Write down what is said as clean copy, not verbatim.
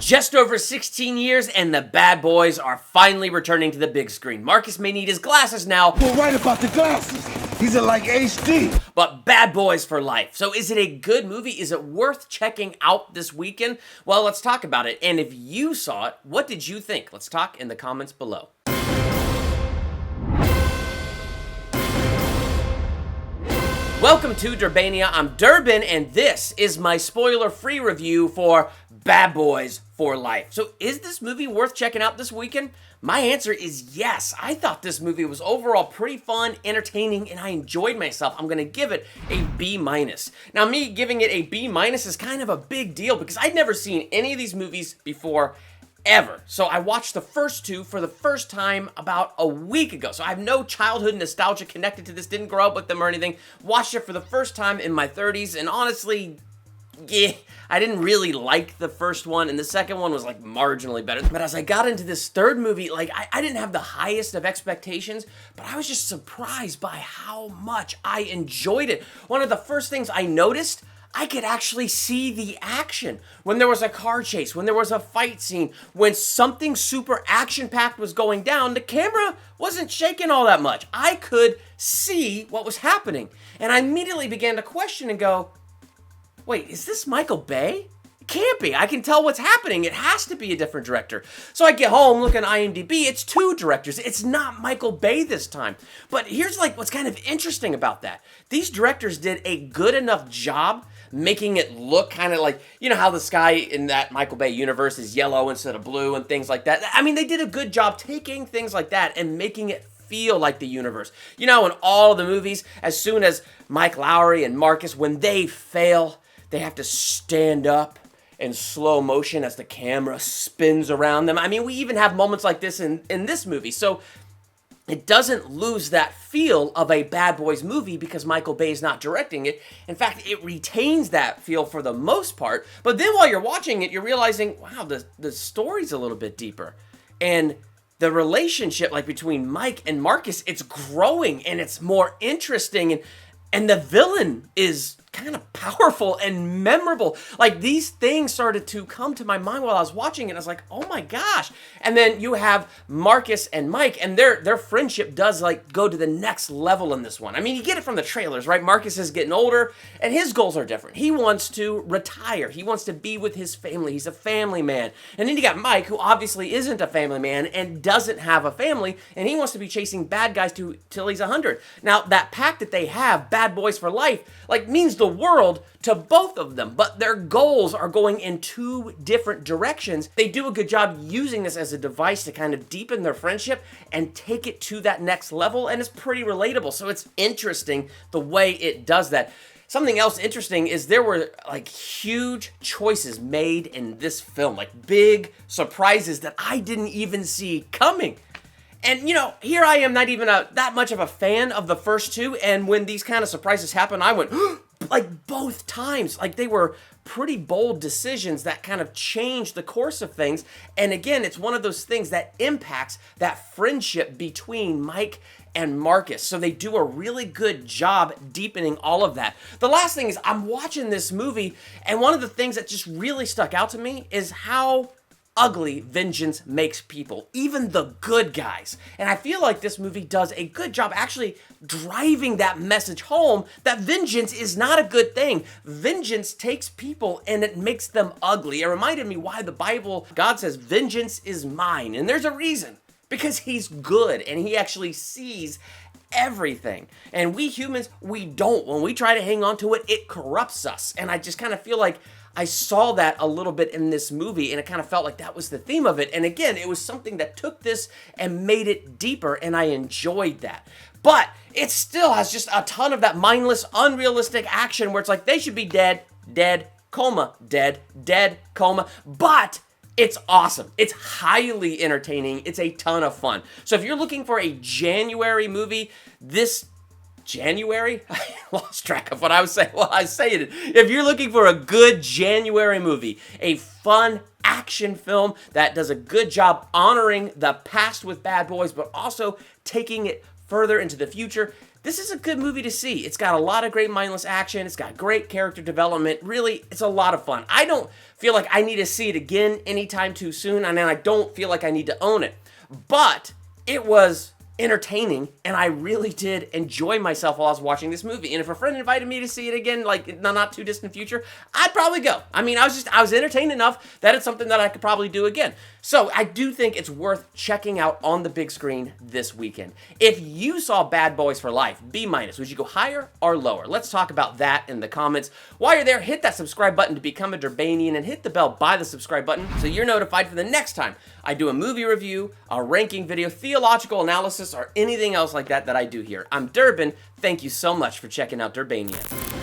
Just over 16 years and the Bad Boys are finally returning to the big screen. Marcus may need his glasses now. Well, right about the glasses. These are like HD. But Bad Boys for life. So is it a good movie? Is it worth checking out this weekend? Well, let's talk about it. And if you saw it, what did you think? Let's talk in the comments below. Welcome to Durbania. I'm Durbin, and this is my spoiler-free review for Bad Boys for Life. So is this movie worth checking out this weekend? My answer is yes. I thought this movie was overall pretty fun, entertaining, and I enjoyed myself. I'm going to give it a B-. Now, me giving it a B- is kind of a big deal because I'd never seen any of these movies before ever. So I watched the first two for the first time about a week ago. So I have no childhood nostalgia connected to this, didn't grow up with them or anything. Watched it for the first time in my 30s, and honestly, yeah, I didn't really like the first one, and the second one was like marginally better. But as I got into this third movie, like I didn't have the highest of expectations, but I was just surprised by how much I enjoyed it. One of the first things I noticed, I could actually see the action. When there was a car chase, when there was a fight scene, when something super action-packed was going down, the camera wasn't shaking all that much. I could see what was happening. And I immediately began to question and go, wait, is this Michael Bay? It can't be. I can tell what's happening. It has to be a different director. So I get home, look at IMDb, it's two directors. It's not Michael Bay this time. But here's like what's kind of interesting about that. These directors did a good enough job making it look kind of like, you know how the sky in that Michael Bay universe is yellow instead of blue and things like that. I mean, they did a good job taking things like that and making it feel like the universe. You know, in all of the movies, as soon as Mike Lowry and Marcus, when they fail, they have to stand up in slow motion as the camera spins around them. I mean, we even have moments like this in this movie. So it doesn't lose that feel of a Bad Boys movie because Michael Bay is not directing it. In fact, it retains that feel for the most part. But then while you're watching it, you're realizing, wow, the story's a little bit deeper. And the relationship like between Mike and Marcus, it's growing and it's more interesting. And the villain is kind of powerful and memorable. Like, these things started to come to my mind while I was watching it. I was like, oh my gosh. And then you have Marcus and Mike, and their friendship does like go to the next level in this one. I mean, you get it from the trailers, right? Marcus is getting older, and his goals are different. He wants to retire. He wants to be with his family. He's a family man. And then you got Mike, who obviously isn't a family man and doesn't have a family, and he wants to be chasing bad guys till he's 100. Now, that pact that they have, Bad Boys for Life, like means the world to both of them, but their goals are going in two different directions. They do a good job using this as a device to kind of deepen their friendship and take it to that next level, and it's pretty relatable. So it's interesting the way it does that. Something else interesting is there were like huge choices made in this film, like big surprises that I didn't even see coming. And, you know, here I am not even that much of a fan of the first two, and when these kind of surprises happen, I went, like, both times. Like, they were pretty bold decisions that kind of changed the course of things. And again, it's one of those things that impacts that friendship between Mike and Marcus. So they do a really good job deepening all of that. The last thing is I'm watching this movie, and one of the things that just really stuck out to me is how ugly vengeance makes people, even the good guys. And I feel like this movie does a good job actually driving that message home that vengeance is not a good thing. Vengeance takes people and it makes them ugly. It reminded me why the Bible, God says, vengeance is mine. And there's a reason, because he's good and he actually sees everything. And we humans, we don't. When we try to hang on to it, it corrupts us. And I just kind of feel like I saw that a little bit in this movie, and it kind of felt like that was the theme of it. And again, it was something that took this and made it deeper, and I enjoyed that. But it still has just a ton of that mindless, unrealistic action where it's like they should be dead, dead, coma, dead, dead, coma. But it's awesome. It's highly entertaining. It's a ton of fun. So if you're looking for a January movie, this January? I lost track of what I was saying. Well, I say it. If you're looking for a good January movie, a fun action film that does a good job honoring the past with Bad Boys, but also taking it further into the future, this is a good movie to see. It's got a lot of great mindless action. It's got great character development. Really, it's a lot of fun. I don't feel like I need to see it again anytime too soon, and I don't feel like I need to own it. But it was entertaining, and I really did enjoy myself while I was watching this movie. And if a friend invited me to see it again, like in the not too distant future, I'd probably go. I mean, I was entertained enough that it's something that I could probably do again. So I do think it's worth checking out on the big screen this weekend. If you saw Bad Boys for Life, B-, would you go higher or lower? Let's talk about that in the comments. While you're there, hit that subscribe button to become a Durbanian and hit the bell by the subscribe button so you're notified for the next time I do a movie review, a ranking video, theological analysis, or anything else like that I do here. I'm Durbin. Thank you so much for checking out Durbania.